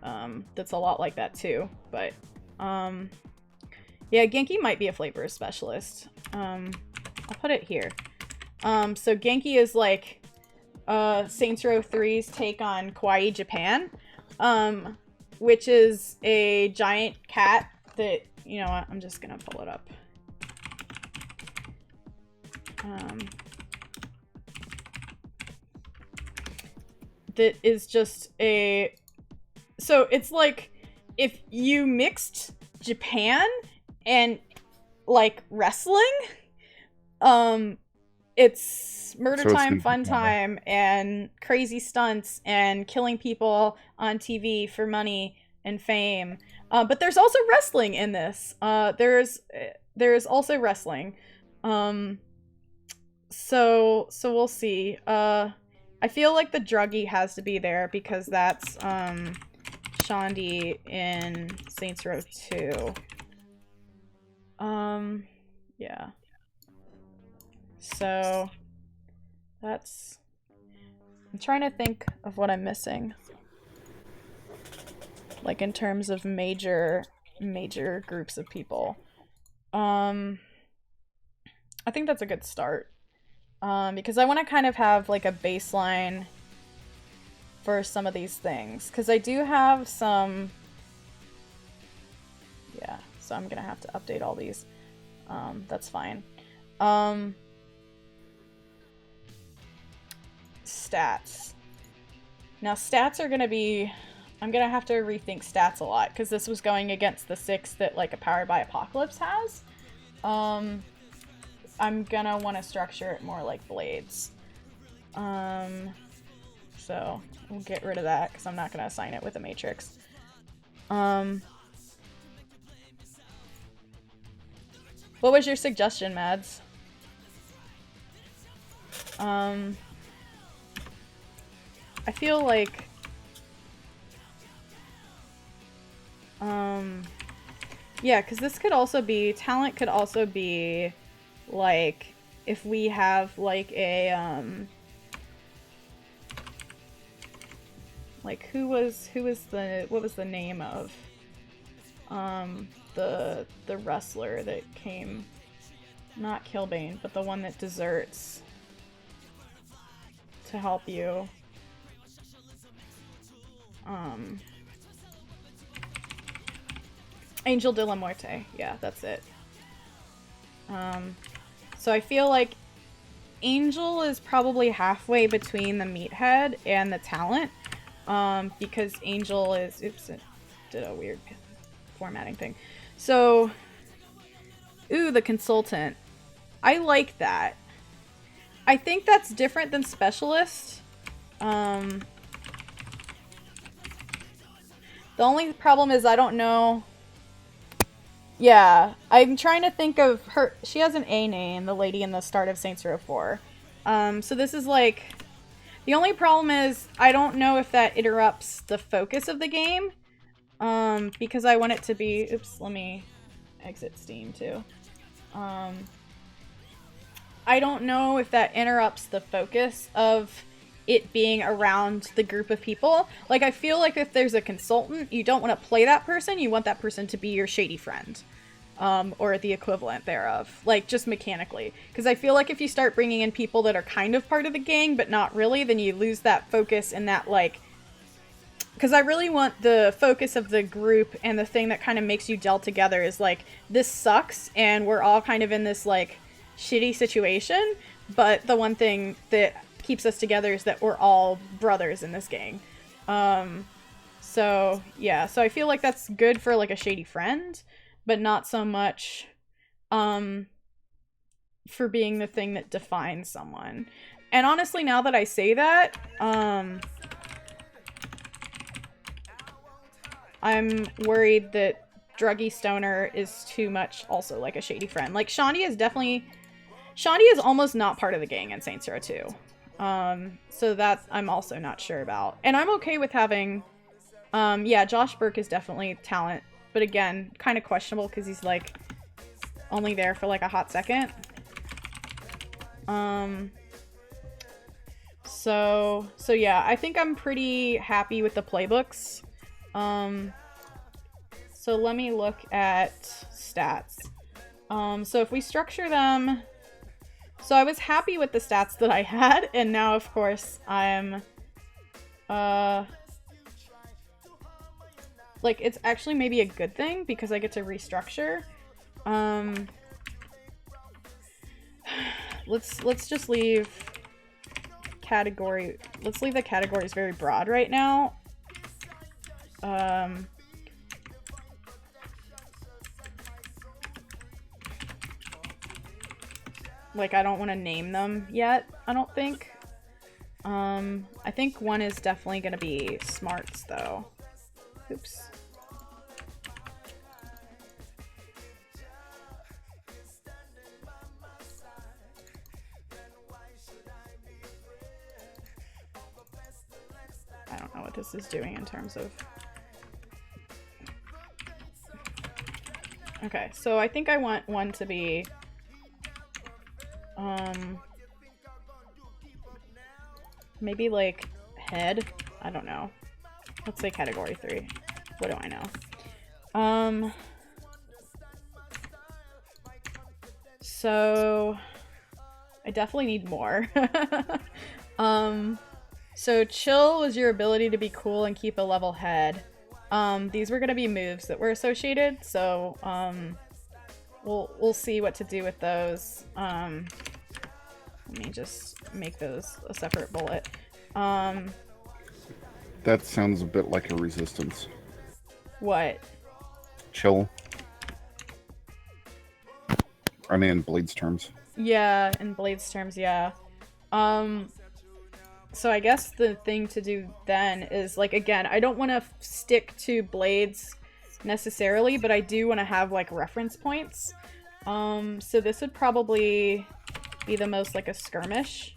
that's a lot like that too. But yeah, Genki might be a flavor specialist. I'll put it here. So Genki is like Saints Row 3's take on Kawaii Japan, which is a giant cat that, you know what, I'm just gonna pull it up. That is just a... So it's like if you mixed Japan and like wrestling, it's murder So it's time, gonna be fun better. time, and crazy stunts and killing people on TV for money and fame. But there's also wrestling in this. There's also wrestling. So we'll see. I feel like the druggie has to be there because that's Shaundi in Saints Row 2. Yeah. So that's... I'm trying to think of what I'm missing. Like in terms of major groups of people. I think that's a good start. Because I want to kind of have like a baseline for some of these things. Because I do have some... Yeah, so I'm gonna have to update all these. That's fine. Stats. Now stats are gonna be... I'm gonna have to rethink stats a lot, because this was going against the 6 that like a Powered by Apocalypse has. I'm gonna want to structure it more like Blades. So we'll get rid of that, because I'm not gonna assign it with a matrix. What was your suggestion, Mads? I feel like... yeah, because this could also be... Talent could also be, like, if we have, like, a, like, what was the name of, the wrestler that came... Not Killbane, but the one that deserts to help you. Angel de la Muerte. Yeah, that's it. So I feel like Angel is probably halfway between the meathead and the talent. Because Angel is... Oops, it did a weird formatting thing. So... Ooh, the consultant. I like that. I think that's different than specialist. The only problem is I don't know... Yeah, I'm trying to think of her. She has an A name, the lady in the start of Saints Row 4. So this is like... The only problem is I don't know if that interrupts the focus of the game. Because I want it to be... Oops, let me exit Steam too. I don't know if that interrupts the focus of it being around the group of people. Like, I feel like if there's a consultant, you don't want to play that person, you want that person to be your shady friend. Or the equivalent thereof. Like, just mechanically. Because I feel like if you start bringing in people that are kind of part of the gang, but not really, then you lose that focus and that, like... Because I really want the focus of the group, and the thing that kind of makes you gel together is, like, this sucks, and we're all kind of in this, like, shitty situation, but the one thing that keeps us together is that we're all brothers in this gang. So, yeah. So I feel like that's good for, like, a shady friend, but not so much, for being the thing that defines someone. And honestly, now that I say that, I'm worried that Druggy Stoner is too much also like a shady friend. Like, Shaundi is definitely... Shaundi is almost not part of the gang in Saints Row 2. So that I'm also not sure about. And I'm okay with having... yeah, Josh Burke is definitely talent. But again, kind of questionable because he's, like, only there for, like, a hot second. So yeah, I think I'm pretty happy with the playbooks. So let me look at stats. So if we structure them... So I was happy with the stats that I had, and now, of course, I'm... like, it's actually maybe a good thing, because I get to restructure. Let's just leave category... Let's leave the categories very broad right now. Like, I don't want to name them yet, I don't think. I think one is definitely going to be smarts, though. Oops. I don't know what this is doing in terms of... Okay, so I think I want one to be... maybe like head? I don't know. Let's say category 3. What do I know? So I definitely need more. So chill was your ability to be cool and keep a level head. These were gonna be moves that were associated, so we'll see what to do with those. Let me just make those a separate bullet. That sounds a bit like a resistance. What? Chill. I mean, in Blade's terms. Yeah, in Blade's terms, yeah. So I guess the thing to do then is, like, again, I don't want to stick to Blades necessarily, but I do want to have, like, reference points. So this would probably be the most like a skirmish.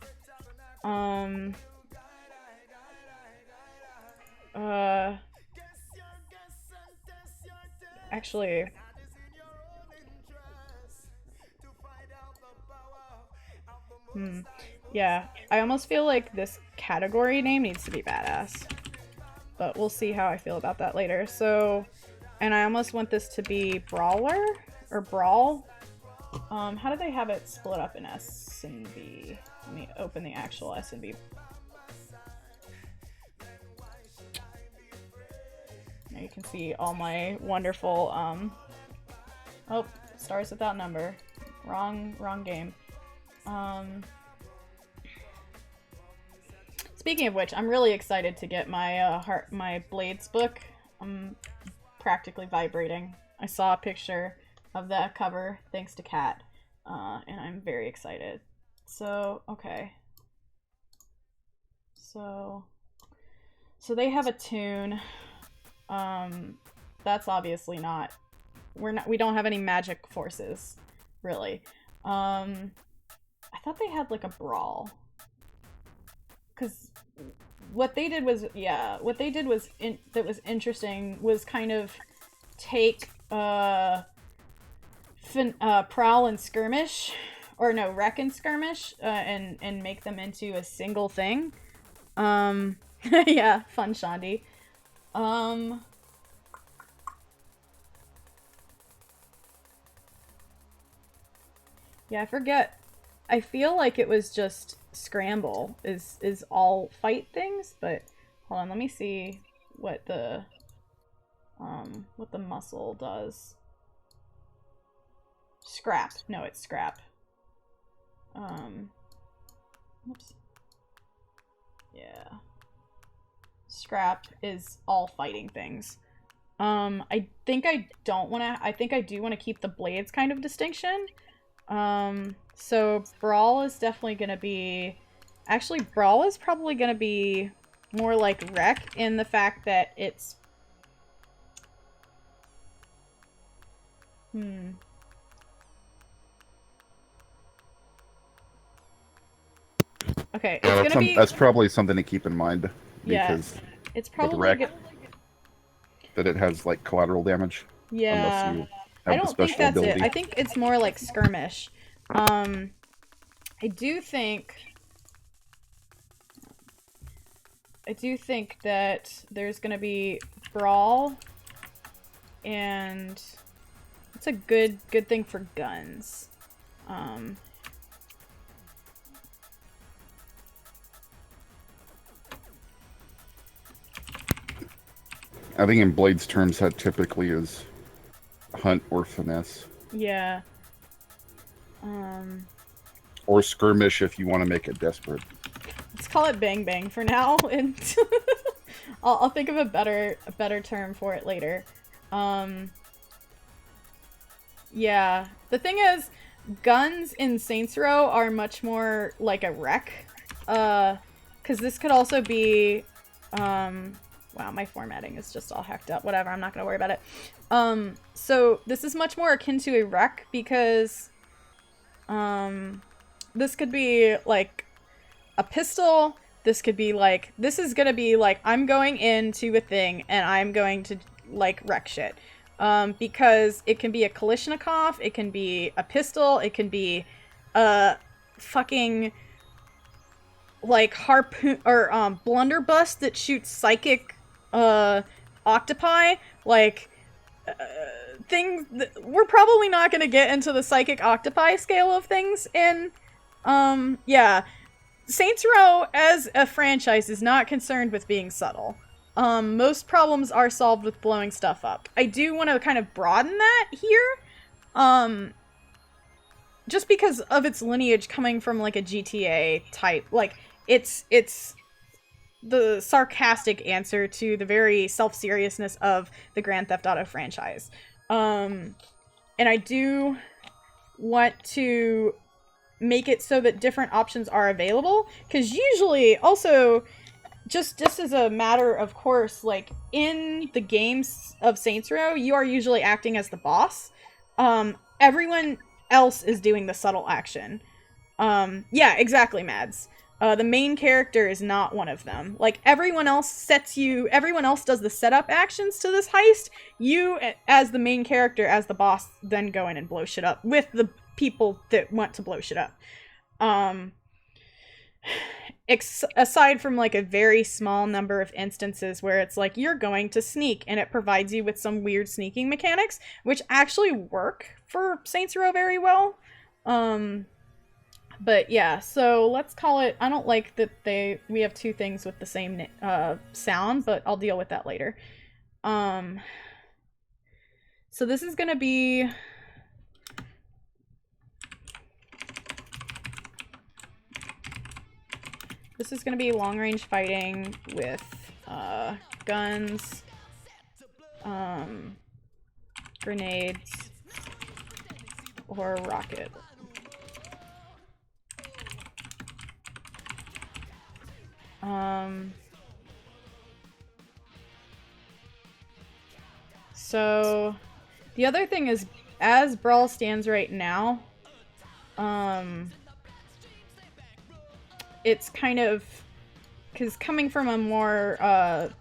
Actually, yeah, I almost feel like this category name needs to be badass, but we'll see how I feel about that later. So, and I almost want this to be brawler or brawl. How do they have it split up in S and B? Let me open the actual S and B. Now you can see all my wonderful, oh, stars without number. Wrong game. Speaking of which, I'm really excited to get my, my Blades book. I'm practically vibrating. I saw a picture of that cover thanks to Kat, and I'm very excited. So, okay. So they have a tune. That's obviously not, we don't have any magic forces, really. I thought they had like a brawl. Cause what they did was, yeah, what they did was, that was interesting was kind of take, Prowl and Skirmish, or no, Wreck and Skirmish, and make them into a single thing. Yeah, fun Shandi. Yeah, I forget. I feel like it was just Scramble is all fight things, but hold on, let me see what the muscle does. Scrap. No, it's Scrap. Whoops. Yeah. Scrap is all fighting things. I think I don't want to, I think I do want to keep the Blades kind of distinction. So Brawl is definitely going to be, actually Brawl is probably going to be more like Wreck in the fact that it's, okay, it's gonna be... That's probably something to keep in mind, because yeah, it's probably Wreck, that it has like collateral damage. Yeah, unless you I have don't the special think that's ability. it. I think it's more like Skirmish. I do think I do think that there's gonna be Brawl, and it's a good thing for guns. I think in Blades terms that typically is hunt or finesse. Yeah. Or skirmish if you want to make it desperate. Let's call it bang bang for now, and I'll think of a better term for it later. Yeah. The thing is, guns in Saints Row are much more like a wreck. Because this could also be, wow, my formatting is just all hacked up. Whatever, I'm not gonna worry about it. So this is much more akin to a wreck because, this could be like a pistol. This could be like, this is gonna be like, I'm going into a thing and I'm going to like wreck shit. Because it can be a Kalashnikov, it can be a pistol, it can be a fucking like harpoon or blunderbuss that shoots psychic octopi. Like things we're probably not going to get into the psychic octopi scale of things in yeah. Saints Row as a franchise is not concerned with being subtle. Most problems are solved with blowing stuff up. I do want to kind of broaden that here. Just because of its lineage coming from like a GTA type, like it's the sarcastic answer to the very self-seriousness of the Grand Theft Auto franchise. And I do want to make it so that different options are available, because usually also just as a matter of course, like in the games of Saints Row, you are usually acting as the boss. Everyone else is doing the subtle action. Yeah, exactly, Mads. The main character is not one of them. Like, everyone else does the setup actions to this heist. You, as the main character, as the boss, then go in and blow shit up with the people that want to blow shit up. Aside from, like, a very small number of instances where it's like, you're going to sneak, and it provides you with some weird sneaking mechanics, which actually work for Saints Row very well. But yeah, so let's call it, I don't like that we have two things with the same sound, but I'll deal with that later. So this is gonna be, long range fighting with guns, grenades, or rocket. So the other thing is, as Brawl stands right now, it's kind of, because coming from a more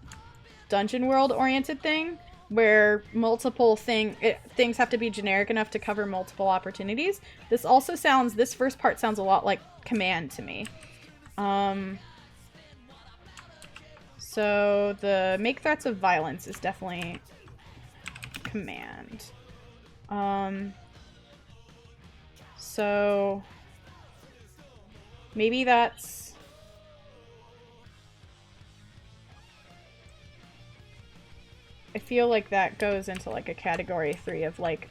dungeon world oriented thing, where multiple things have to be generic enough to cover multiple opportunities, this first part sounds a lot like Command to me. So the make threats of violence is definitely Command. So maybe that's, I feel like that goes into like a category 3 of like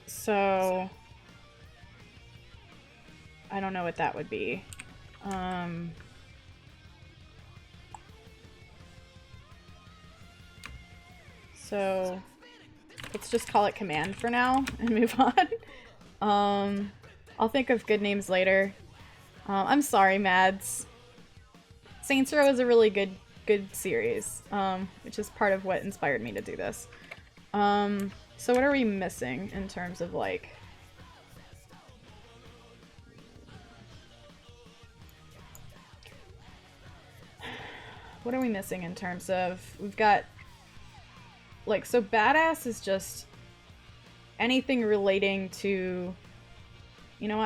so I don't know what that would be. So let's just call it Command for now and move on. I'll think of good names later. I'm sorry, Mads. Saints Row is a really good series, which is part of what inspired me to do this. So what are we missing in terms of like... What are we missing in terms of... We've got... Like, so badass is just... anything relating to, you know what?